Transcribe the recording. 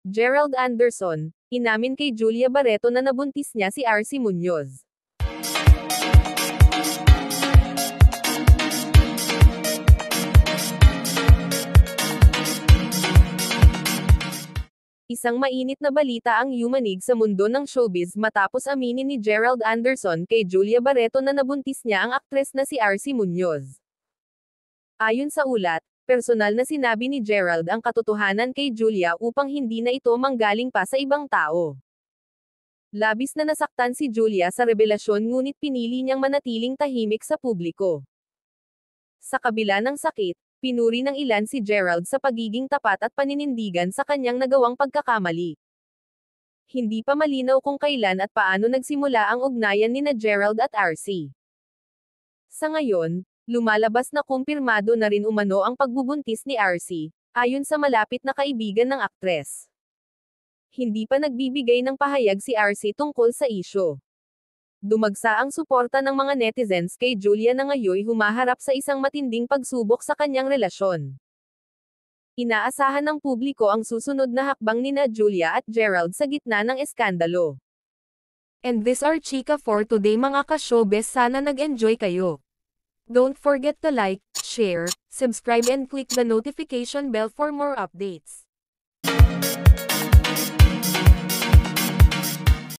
Gerald Anderson, inamin kay Julia Barreto na nabuntis niya si RC Muñoz. Isang mainit na balita ang yumanig sa mundo ng showbiz matapos aminin ni Gerald Anderson kay Julia Barreto na nabuntis niya ang aktres na si RC Muñoz. Ayon sa ulat, personal na sinabi ni Gerald ang katotohanan kay Julia upang hindi na ito manggaling pa sa ibang tao. Labis na nasaktan si Julia sa revelasyon ngunit pinili niyang manatiling tahimik sa publiko. Sa kabila ng sakit, pinuri ng ilan si Gerald sa pagiging tapat at paninindigan sa kanyang nagawang pagkakamali. Hindi pa malinaw kung kailan at paano nagsimula ang ugnayan nina Gerald at RC. Sa ngayon, lumalabas na kumpirmado na rin umano ang pagbubuntis ni RC, ayon sa malapit na kaibigan ng aktres. Hindi pa nagbibigay ng pahayag si RC tungkol sa isyu. Dumagsa ang suporta ng mga netizens kay Julia na ngayoy humaharap sa isang matinding pagsubok sa kanyang relasyon. Inaasahan ng publiko ang susunod na hakbang nina Julia at Gerald sa gitna ng eskandalo. And this are Chika for today mga ka-showbiz, sana nag-enjoy kayo. Don't forget to like, share, subscribe and click the notification bell for more updates.